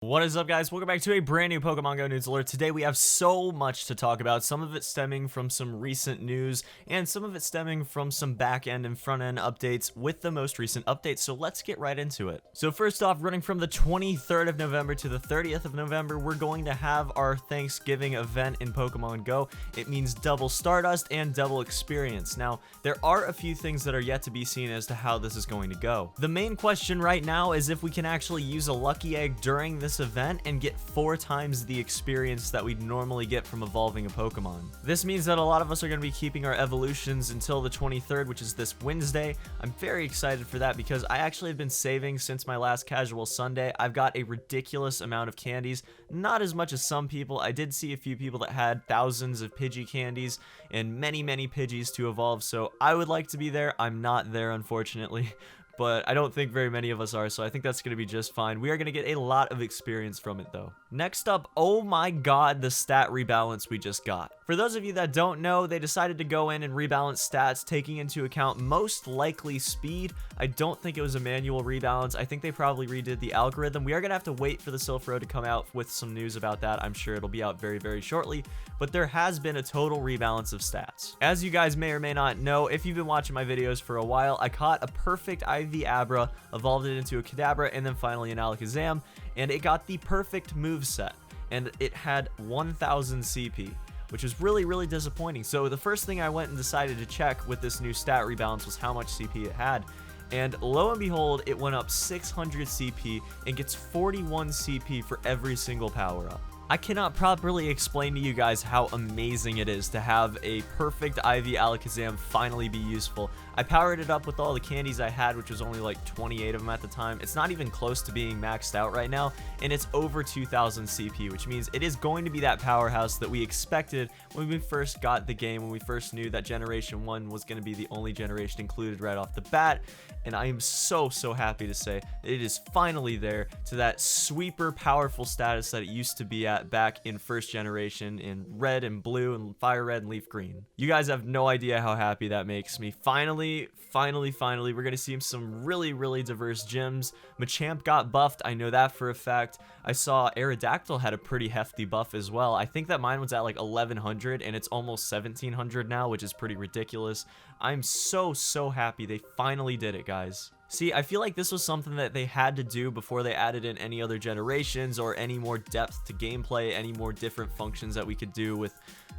What is up, guys? Welcome back to a brand new Pokemon Go news alert. Today we have so much to talk about, some of it stemming from some recent news and some of it stemming from some back end and front end updates with the most recent updates. So let's get right into it. So first off, running from the 23rd of November to the 30th of November, we're going to have our Thanksgiving event in Pokemon Go. It means double Stardust and double experience. Now, there are a few things that are yet to be seen as to how this is going to go. The main question right now is if we can actually use a lucky egg during this event and get 4 times the experience that we'd normally get from evolving a Pokemon. This means that a lot of us are going to be keeping our evolutions until the 23rd, which is this Wednesday. I'm very excited for that because I actually have been saving since my last casual Sunday. I've got a ridiculous amount of candies, not as much as some people. I did see a few people that had thousands of Pidgey candies and many Pidgeys to evolve, so I would like to be there. I'm not there, unfortunately. But I don't think very many of us are, so I think that's going to be just fine. We are going to get a lot of experience from it, though. Next up, oh my god, the stat rebalance we just got. For those of you that don't know, they decided to go in and rebalance stats, taking into account most likely speed. I don't think it was a manual rebalance. I think they probably redid the algorithm. We are going to have to wait for the Silph to come out with some news about that. I'm sure it'll be out very shortly, but there has been a total rebalance of stats. As you guys may or may not know, if you've been watching my videos for a while, I caught a perfect IV Abra, evolved it into a Kadabra, and then finally an Alakazam, and it got the perfect move set, and it had 1000 CP, which was really disappointing. So the first thing I went and decided to check with this new stat rebalance was how much CP it had, and lo and behold, it went up 600 CP and gets 41 CP for every single power up. I cannot properly explain to you guys how amazing it is to have a perfect IV Alakazam finally be useful. I powered it up with all the candies I had, which was only like 28 of them at the time. It's not even close to being maxed out right now, and it's over 2000 CP, which means it is going to be that powerhouse that we expected when we first got the game, when we first knew that Generation 1 was going to be the only generation included right off the bat. And I am so happy to say that it is finally there to that sweeper powerful status that it used to be at back in first generation in red and blue and fire red and leaf green. You guys have no idea how happy that makes me. Finally, we're gonna see some really diverse gyms. Machamp got buffed, I know that for a fact. I saw Aerodactyl had a pretty hefty buff as well. I think that mine was at like 1100 and it's almost 1700 now, which is pretty ridiculous. I'm so happy they finally did it, guys. See, I feel like this was something that they had to do before they added in any other generations or any more depth to gameplay, any more different functions that we could do with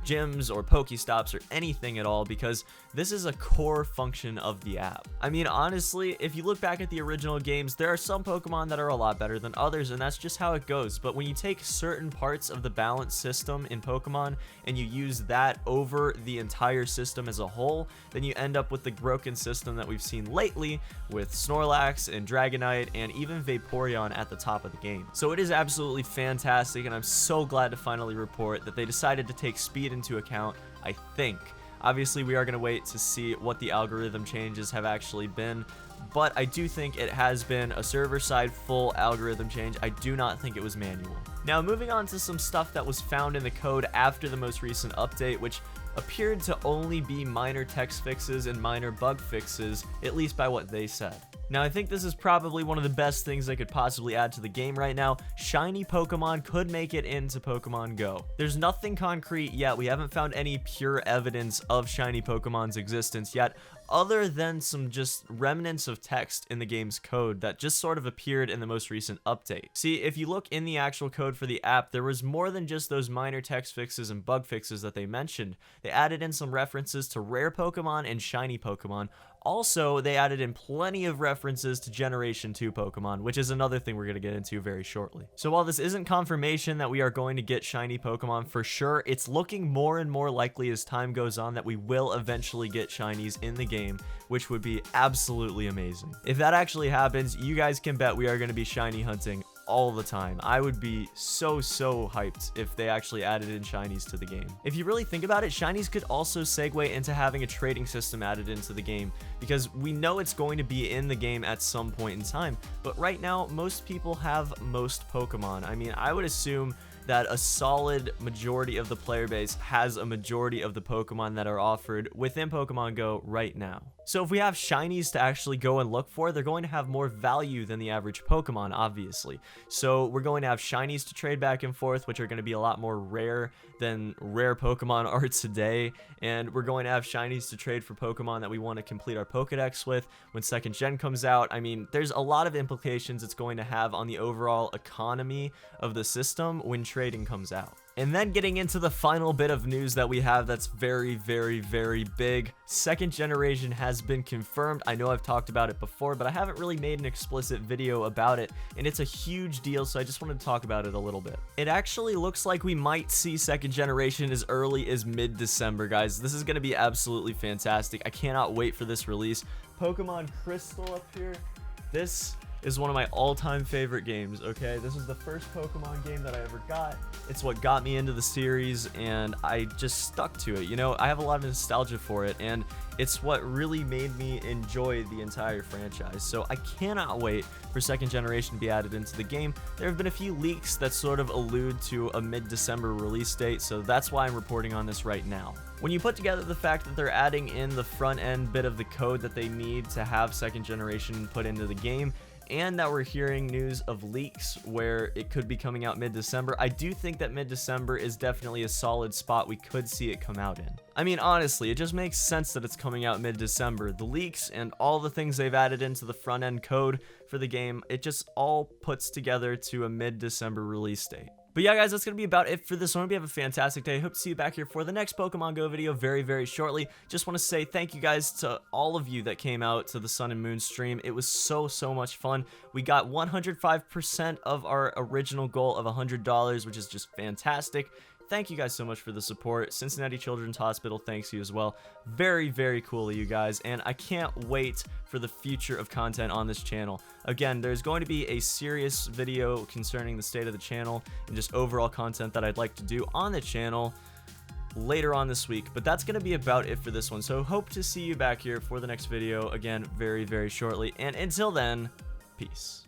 gyms or Pokestops or anything at all, because this is a core function of the app. I mean, honestly, if you look back at the original games, there are some Pokemon that are a lot better than others, and that's just how it goes. But when you take certain parts of the balance system in Pokemon and you use that over the entire system as a whole, then you end up with the broken system that we've seen lately with Snorlax and Dragonite and even Vaporeon at the top of the game. So it is absolutely fantastic, and I'm so glad to finally report that they decided to take speed into account, I think. Obviously, we are going to wait to see what the algorithm changes have actually been, but I do think it has been a server-side full algorithm change. I do not think it was manual. Now, moving on to some stuff that was found in the code after the most recent update, which appeared to only be minor text fixes and minor bug fixes, at least by what they said. Now, I think this is probably one of the best things they could possibly add to the game right now. Shiny Pokemon could make it into Pokemon Go. There's nothing concrete yet. We haven't found any pure evidence of shiny Pokemon's existence yet, other than some just remnants of text in the game's code that just sort of appeared in the most recent update. See, if you look in the actual code for the app, there was more than just those minor text fixes and bug fixes that they mentioned. They added in some references to rare Pokemon and shiny Pokemon. Also, they added in plenty of references to Generation 2 Pokemon, which is another thing we're going to get into very shortly. So while this isn't confirmation that we are going to get shiny Pokemon for sure, it's looking more and more likely as time goes on that we will eventually get shinies in the game, which would be absolutely amazing. If that actually happens, you guys can bet we are going to be shiny hunting all the time. I would be so hyped if they actually added in shinies to the game. If you really think about it, shinies could also segue into having a trading system added into the game, because we know it's going to be in the game at some point in time, but right now most people have most Pokemon. I mean, I would assume that a solid majority of the player base has a majority of the Pokemon that are offered within Pokemon Go right now. So if we have shinies to actually go and look for, they're going to have more value than the average Pokemon, obviously. So we're going to have shinies to trade back and forth, which are going to be a lot more rare than rare Pokemon are today. And we're going to have shinies to trade for Pokemon that we want to complete our Pokedex with when second gen comes out. I mean, there's a lot of implications it's going to have on the overall economy of the system when trading comes out. And then getting into the final bit of news that we have that's very, very, very big. Second generation has been confirmed. I know I've talked about it before, but I haven't really made an explicit video about it, and it's a huge deal, so I just wanted to talk about it a little bit. It actually looks like we might see second generation as early as mid-December, guys. This is going to be absolutely fantastic. I cannot wait for this release. Pokemon Crystal up here. This is one of my all-time favorite games, okay? This is the first Pokemon game that I ever got. It's what got me into the series, and I just stuck to it. You know, I have a lot of nostalgia for it, and it's what really made me enjoy the entire franchise. So I cannot wait for second generation to be added into the game. There have been a few leaks that sort of allude to a mid-December release date, so that's why I'm reporting on this right now. When you put together the fact that they're adding in the front end bit of the code that they need to have second generation put into the game, and that we're hearing news of leaks where it could be coming out mid-December, I do think that mid-December is definitely a solid spot we could see it come out in. I mean, honestly, it just makes sense that it's coming out mid-December. The leaks and all the things they've added into the front-end code for the game, it just all puts together to a mid-December release date. But yeah, guys, that's going to be about it for this one. Hope you have a fantastic day. Hope to see you back here for the next Pokemon Go video very, very shortly. Just want to say thank you guys to all of you that came out to the Sun and Moon stream. It was so much fun. We got 105% of our original goal of $100, which is just fantastic. Thank you guys so much for the support. Cincinnati Children's Hospital thanks you as well. Very, very cool of you guys, and I can't wait for the future of content on this channel. Again, there's going to be a serious video concerning the state of the channel and just overall content that I'd like to do on the channel later on this week, but that's going to be about it for this one. So hope to see you back here for the next video again very, very shortly, and until then, peace.